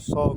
100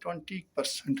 20%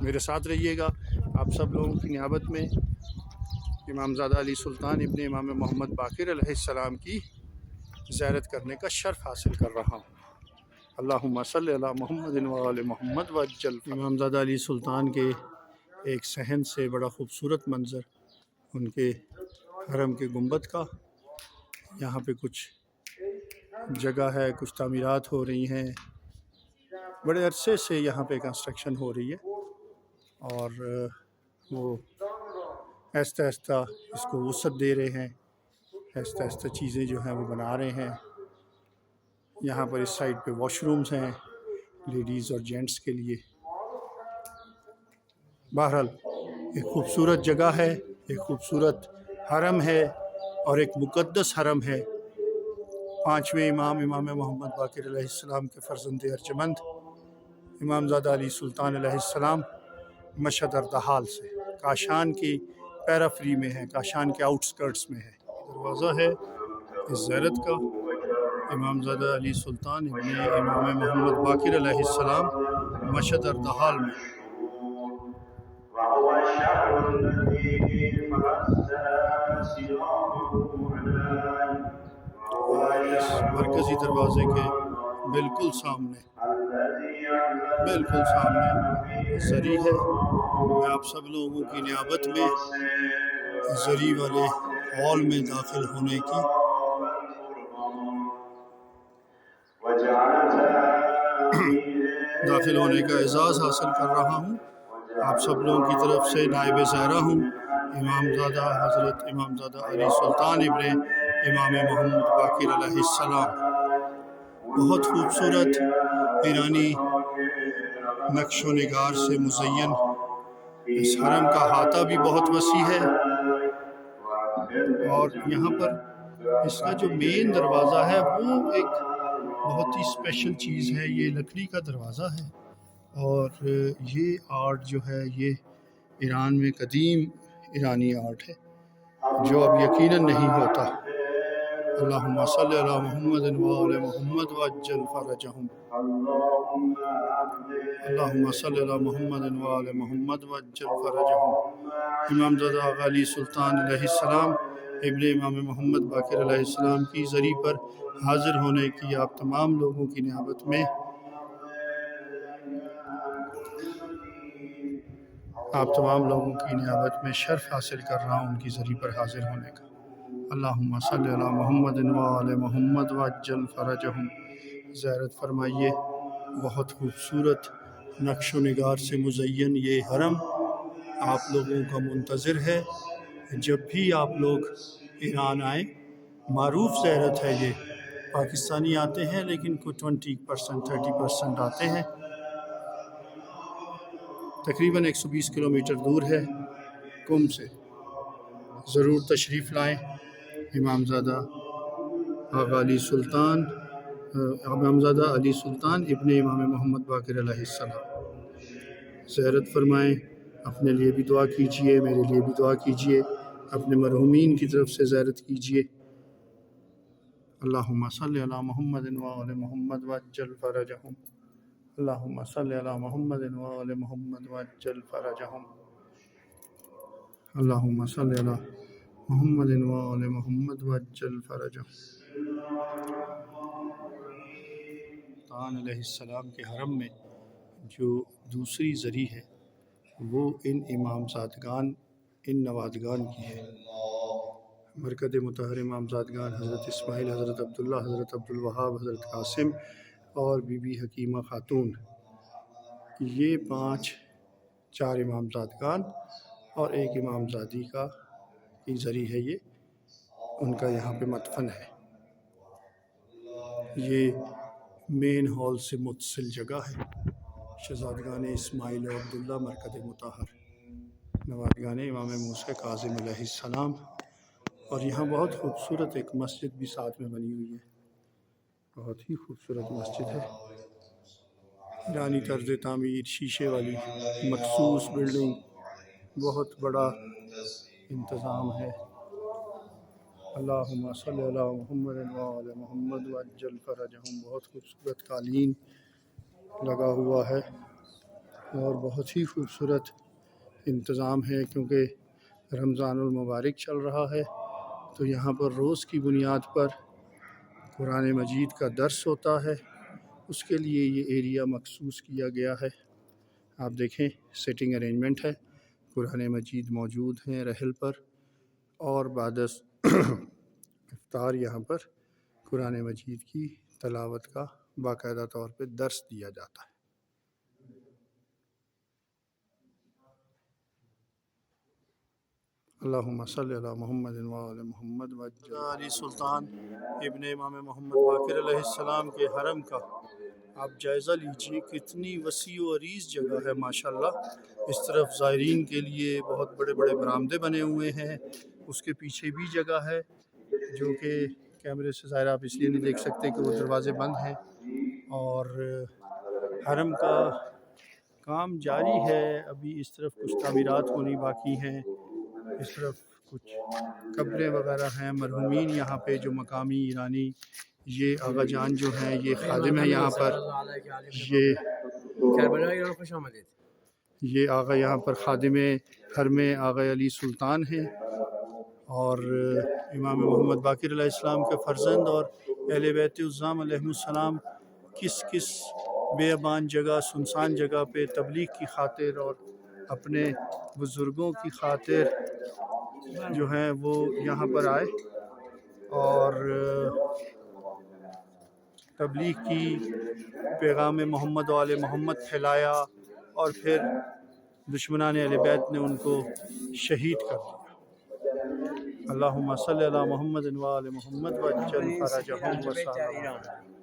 میرے ساتھ رہیے گا. آپ سب لوگوں کی نیابت میں امام زادہ علی سلطان ابن امام محمد باقر علیہ السلام کی زیارت کرنے کا شرف حاصل کر رہا ہوں. اللہم صلی علی محمد و آل محمد وعجل. امام زادہ علی سلطان کے ایک صحن سے بڑا خوبصورت منظر ان کے حرم کے گنبد کا. یہاں پہ کچھ جگہ ہے، کچھ تعمیرات ہو رہی ہیں، بڑے عرصے سے یہاں پہ کنسٹرکشن ہو رہی ہے اور وہ آہستہ آہستہ اس کو وسعت دے رہے ہیں، آہستہ آہستہ چیزیں جو ہیں وہ بنا رہے ہیں. یہاں پر اس سائڈ پہ واش رومز ہیں لیڈیز اور جینٹس کے لیے. بہرحال ایک خوبصورت جگہ ہے، ایک خوبصورت حرم ہے اور ایک مقدس حرم ہے. پانچویں امام محمد باقر علیہ السلام کے فرزند ارجمند امام زادہ علی سلطان علیہ السلام مشہد اردحال سے کاشان کی پیرافری میں ہے، کاشان کے آؤٹ سکرٹس میں ہے. دروازہ ہے اس زیارت کا امام زادہ علی سلطان ابن امام محمد باقر علیہ السلام مشہد اردحال میں. اس مرکزی دروازے کے بالکل سامنے زری ہے. میں آپ سب لوگوں کی نیابت میں زری والے ہال میں داخل ہونے کا اعزاز حاصل کر رہا ہوں. آپ سب لوگوں کی طرف سے نائب زائرہ ہوں حضرت امام زادہ علی سلطان ابن امام محمد باقر علیہ السلام. بہت خوبصورت ایرانی نقش و نگار سے مزین اس حرم کا احاطہ بھی بہت وسیع ہے اور یہاں پر اس کا جو مین دروازہ ہے وہ ایک بہت ہی اسپیشل چیز ہے. یہ لکڑی کا دروازہ ہے اور یہ آرٹ جو ہے یہ ایران میں قدیم ایرانی آرٹ ہے جو اب یقیناً نہیں ہوتا. اللہم صلی علی محمد و آل محمد وعجل فرجہم. اللہم صلی علی محمد و آل محمد وعجل فرجہم. امام زادہ آغا علی سلطان علیہ السلام ابن امام محمد باقر علیہ السلام کی زری پر حاضر ہونے کی آپ تمام لوگوں کی نیابت میں شرف حاصل کر رہا ہوں ان کی زری پر حاضر ہونے کا. اللہم صلی علی محمد و آل محمد وعجل فرجہم. زیارت فرمائیے. بہت خوبصورت نقش و نگار سے مزین یہ حرم آپ لوگوں کا منتظر ہے. جب بھی آپ لوگ ایران آئیں، معروف زیارت ہے یہ. پاکستانی آتے ہیں لیکن کچھ 20% 30% آتے ہیں. تقریباً 120 کلومیٹر دور ہے قم سے. ضرور تشریف لائیں. امام زادہ علی سلطان ابن امام محمد باقر علیہ السلام زیارت فرمائیں. اپنے لیے بھی دعا کیجئے، میرے لیے بھی دعا کیجئے، اپنے مرحومین کی طرف سے زیارت کیجئے. اللہم صلی علی محمد و آل محمد وعجل فرجہم. اللہم صلی علی محمد و آل محمد وعجل فرجہم. اللہم صلی علی محمد و آل محمد وعجل فرجہم. سلطان علیہ السلام کے حرم میں جو دوسری زری ہے وہ ان امام زادگان، ان نوادگان کی ہے. مرکز مطہر امام زادگان حضرت اسماعیل، حضرت عبداللہ، حضرت عبدالوہاب، حضرت قاسم اور بی بی حکیمہ خاتون. یہ چار امام زادگان اور ایک امام زادی کی زری ہے. یہ ان کا یہاں پہ مدفن ہے. یہ مین ہال سے متصل جگہ ہے. شہزادگان اسماعیل و عبداللہ مرکز مطہر، نوادگان امام موسیٰ کاظم علیہ السلام. اور یہاں بہت خوبصورت ایک مسجد بھی ساتھ میں بنی ہوئی ہے. بہت ہی خوبصورت مسجد ہے، ایرانی طرز تعمیر، شیشے والی مخصوص بلڈنگ، بہت بڑا انتظام ہے. اللہم صلی علی محمد و آل محمد وعجل فرجہم. بہت خوبصورت قالین لگا ہوا ہے. اور بہت ہی خوبصورت انتظام ہے، کیونکہ رمضان المبارک چل رہا ہے تو یہاں پر روز کی بنیاد پر قرآن مجید کا درس ہوتا ہے۔ اس کے لیے یہ ایریا مخصوص کیا گیا ہے۔ آپ دیکھیں سیٹنگ ارینجمنٹ ہے، قرآن مجید موجود ہیں رحل پر، اور بعد از افطار یہاں پر قرآن مجید کی تلاوت کا باقاعدہ طور پہ درس دیا جاتا ہے۔ اللہم صلی علی محمد و علی محمد وعلی علی سلطان ابن امام محمد باقر علیہ السلام کے حرم کا آپ جائزہ لیجئے، کتنی وسیع و عریض جگہ ہے ماشاءاللہ۔ اس طرف زائرین کے لیے بہت بڑے بڑے برآمدے بنے ہوئے ہیں، اس کے پیچھے بھی جگہ ہے جو کہ کیمرے سے ظاہر آپ اس لیے نہیں دیکھ سکتے کہ وہ دروازے بند ہیں، اور حرم کا کام جاری ہے۔ ابھی اس طرف کچھ تعمیرات ہونی باقی ہیں، اس طرف کچھ قبریں وغیرہ ہیں مرحومین یہاں پہ جو مقامی ایرانی، یہ آغا جان جو ہیں یہ خادم ہیں یہاں پر، یہ آغا یہاں پر خادم حرم آغا علی سلطان ہیں، اور امام محمد باقر علیہ السلام کے فرزند اور اہل بیت الزام علیہ السلام کس کس بیابان جگہ، سنسان جگہ پہ تبلیغ کی خاطر اور اپنے بزرگوں کی خاطر جو ہیں وہ یہاں پر آئے اور تبلیغ کی، پیغام محمد و آل محمد پھیلایا، اور پھر دشمنان اہل بیت نے ان کو شہید کر دیا۔ اللہم صلی علی محمد و آل محمد وعجل فرجہم وسعہم۔